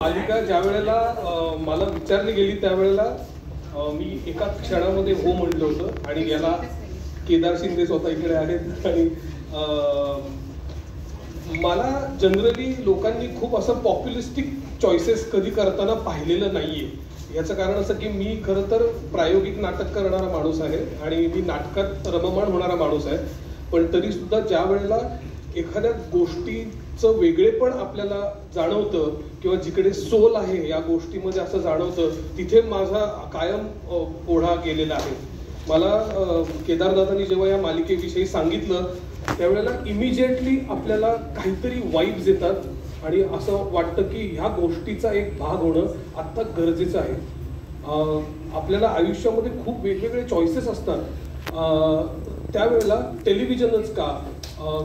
मालिका ज्या वेळेला मला विचारली गेली त्यावेळेला मी एका क्षणामध्ये हो म्हटलं होतं आणि याला केदार शिंदे स्वतः इकडे आहेत आणि मला जनरली लोकांनी खूप असं पॉप्युलिस्टिक चॉईसेस कधी करताना पाहिलेलं नाहीये. याचं कारण असं की मी खरं तर प्रायोगिक नाटक करणारा माणूस आहे आणि मी नाटकात रममाण होणारा माणूस आहे. पण तरी सुद्धा ज्या वेळेला एखाद्या गोष्टीचं वेगळेपण आपल्याला जाणवतं किंवा जिकडे सोल आहे या गोष्टीमध्ये असं जाणवतं, तिथे माझा कायम ओढा गेलेला आहे. मला केदारदादांनी जेव्हा या मालिकेविषयी सांगितलं त्यावेळेला इमिजिएटली आपल्याला काहीतरी वाईब्स येतात आणि असं वाटतं की ह्या गोष्टीचा एक भाग होणं आत्ता गरजेचं आहे. आपल्याला आयुष्यामध्ये खूप वेगवेगळे चॉईसेस असतात. त्यावेळेला टेलिव्हिजनच का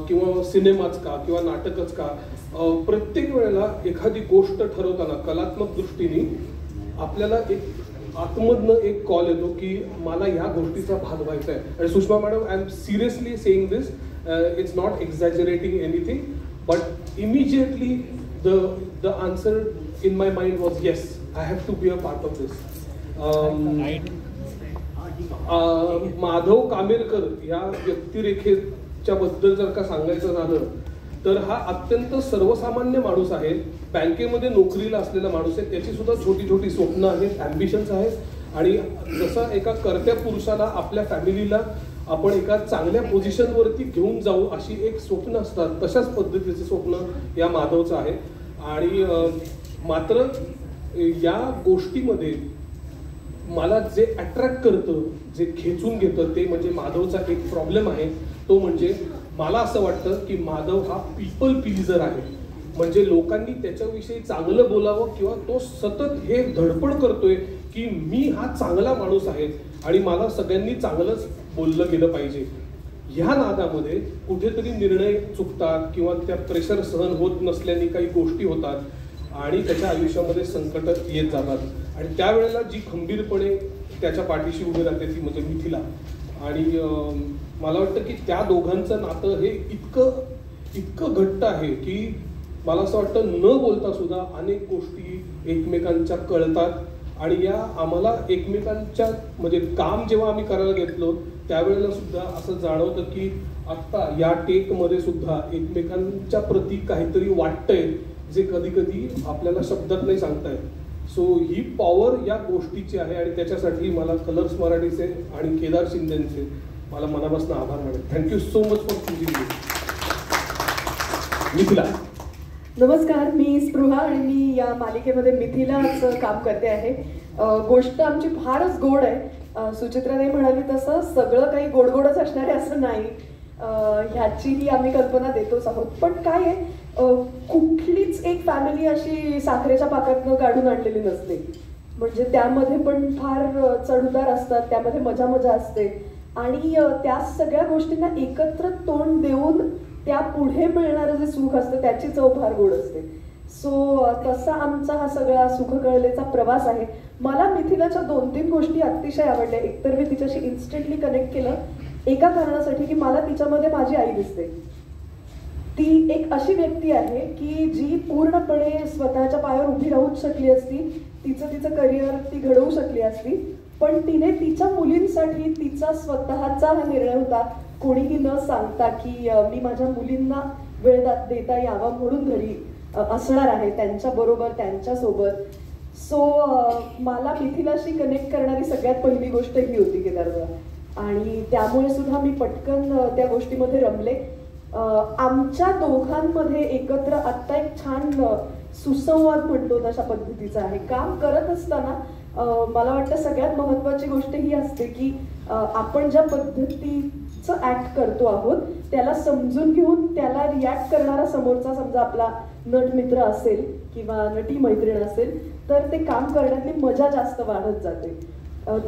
किंवा सिनेमाच का किंवा नाटकच का, प्रत्येक वेळेला एखादी गोष्ट ठरवताना कलात्मक दृष्टीने आपल्याला एक आतमधनं एक कॉल येतो की मला ह्या गोष्टीचा भाग व्हायचा आहे. आणि Sushma madam, I am seriously saying this, it's not exaggerating anything, but immediately the answer in my mind was yes, I have to be a part of this. Madhav Kamerkar या व्यक्तिरेखेच्या बद्दल जर का सांगायचं झालं तर हा अत्यंत सर्वसामान्य माणूस आहे. बँकेमध्ये नोकरीला असलेला माणूस आहे. त्याची सुद्धा छोटी छोटी स्वप्न आहेत, ॲम्बिशन्स आहेत. आणि जसं एका कर्त्या पुरुषाला आपल्या फॅमिलीला आपण एका चांगल्या पोझिशनवरती घेऊन जाऊ अशी एक स्वप्न असतात, तशाच पद्धतीचे स्वप्न या माधवचं आहे. आणि मात्र या गोष्टीमध्ये मला जे अट्रॅक्ट करतं, जे खेचून घेतं ते म्हणजे माधवचा एक प्रॉब्लेम आहे. तो म्हणजे मला असं वाटतं की माधव हा पीपल प्लीजर आहे. म्हणजे लोकांनी त्याच्याविषयी चांगलं बोलावं किंवा तो सतत हे धडपड करतोय की मी हा चांगला माणूस आहे आणि मला सगळ्यांनी चांगलंच बोललं गेलं पाहिजे. ह्या नादामध्ये कुठेतरी निर्णय चुकतात किंवा त्या प्रेशर सहन होत नसल्याने काही गोष्टी होतात आणि त्याच्या आयुष्यामध्ये संकट येत जातात. आणि त्यावेळेला जी खंबीरपणे त्याच्या पाठीशी उभी राहते ती म्हणजे मिथिला. आणि मला वाटतं की त्या दोघांचं नातं हे इतकं घट्ट आहे की मला असं वाटतं न बोलता सुद्धा अनेक गोष्टी एकमेकांच्या कळतात. आणि या आम्हाला एकमेकांच्या म्हणजे काम जेव्हा आम्ही करायला घेतलो त्यावेळेला सुद्धा असं जाणवतं की आत्ता या टेकमध्ये सुद्धा एकमेकांच्या प्रती काहीतरी वाटतंय जे कधी कधी आपल्याला शब्दात नाही सांगता येत. सो ही पॉवर या गोष्टीची आहे आणि त्याच्यासाठी मला कलर्स मराठीचे आणि केदार शिंदेचे मला मनापासून आभार मानेल. Thank you so much for choosing me. Mithila. नमस्कार, मी स्पृहा आणि मी या मालिकेमध्ये मिथिलाचं काम करते आहे. गोष्ट आमची फारच गोड आहे. सुचित्राने म्हणाली तसं सगळं काही गोडगोडच असणार आहे असं नाही, ह्याचीही आम्ही कल्पना देतोच आहोत. पण काय आहे, कुठलीच एक फॅमिली अशी साखरेच्या पाकातनं काढून आणलेली नसते. म्हणजे त्यामध्ये पण फार चढउतार असतात, त्यामध्ये मजा मजा असते आणि त्या सगळ्या गोष्टींना एकत्र तोंड देऊन त्या पुढे मिळणारं जे सुख असतं त्याची चव फार गोड असते. सो तसा आमचा हा सगळा सुख कळलेचा प्रवास आहे. मला मिथिलाच्या 2-3 गोष्टी अतिशय आवडल्या. एकतर मी तिच्याशी इन्स्टंटली कनेक्ट केलं एका कारणासाठी की मला तिच्यामध्ये माझी आई दिसते. ती एक अशी व्यक्ती आहे की जी पूर्णपणे स्वतःच्या पायावर उभी राहू शकली असती, तिचं करिअर ती घडवू शकली असती, पण तिने तिच्या मुलींसाठी तिचा स्वतःचा हा निर्णय होता, कोणीही न सांगता की मी माझ्या मुलींना वेळ देता यावा म्हणून घरी असणार आहे त्यांच्याबरोबर, त्यांच्यासोबत. सो मला मिथिलाशी कनेक्ट करणारी सगळ्यात पहिली गोष्ट ही होती केदारदा. आणि त्यामुळे सुद्धा मी पटकन त्या गोष्टीमध्ये रमले. आमच्या दोघांमध्ये एकत्र आत्ता एक छान सुसंवाद म्हणतो तशा पद्धतीचा आहे. काम करत असताना मला वाटतं सगळ्यात महत्त्वाची गोष्ट ही असते की आपण ज्या पद्धतीचं ऍक्ट करतो आहोत त्याला समजून घेऊन त्याला रिॲक्ट करणारा समोरचा समजा आपला नट मित्र असेल किंवा नटी मैत्रीण असेल तर ते काम करण्यातली मजा जास्त वाढत जाते.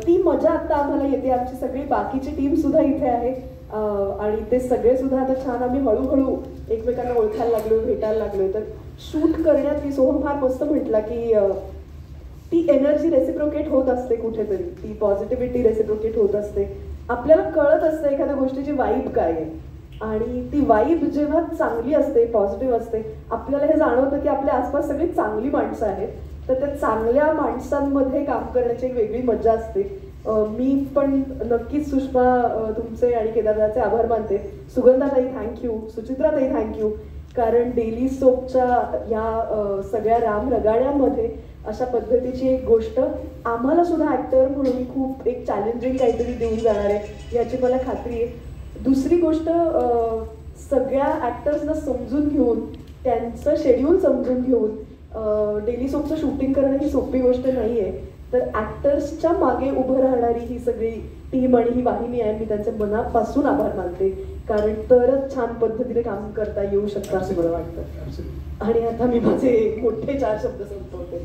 ती मजा आता आम्हाला येते. आमची सगळी बाकीची टीम सुद्धा इथे आहे आणि ते सगळे सुद्धा आता छान आम्ही हळूहळू एकमेकांना ओळखायला लागलो, भेटायला लागलो. तर शूट करण्यातली सोहम फार मस्त म्हटला की ती एनर्जी रेसिप्रोकेट होत असते कुठेतरी, ती पॉझिटिव्हिटी रेसिप्रोकेट होत असते. आपल्याला कळत असतं एखाद्या गोष्टीची वाईब काय आहे आणि ती वाईब जेव्हा चांगली असते, पॉझिटिव्ह असते, आपल्याला हे जाणवतं की आपल्या आसपास सगळी चांगली माणसं आहेत. तर त्या चांगल्या माणसांमध्ये काम करण्याची एक वेगळी मजा असते. मी पण नक्कीच सुषमा तुमचे आणि केदारनाथचे आभार मानते. सुगंधाताई थँक्यू, सुचित्राताई थँक्यू, कारण डेली सोपच्या या सगळ्या राम रगाड्यामध्ये अशा पद्धतीची एक गोष्ट आम्हाला सुद्धा ॲक्टर म्हणून खूप एक चॅलेंजिंग काहीतरी देऊन जाणार आहे याची मला खात्री आहे. दुसरी गोष्ट, सगळ्या ॲक्टर्सना समजून घेऊन, त्यांचं शेड्यूल समजून घेऊन डेली सोपचं शूटिंग करणं ही सोपी गोष्ट नाही आहे. तर ॲक्टर्सच्या मागे उभं राहणारी ही सगळी टीम आणि ही वाहिनी आहे, मी त्यांचे मनापासून आभार मानते, कारण तरच छान पद्धतीने काम करता येऊ शकतं असं मला वाटतं. आणि आता मी माझे मोठे 4 शब्द संपवते.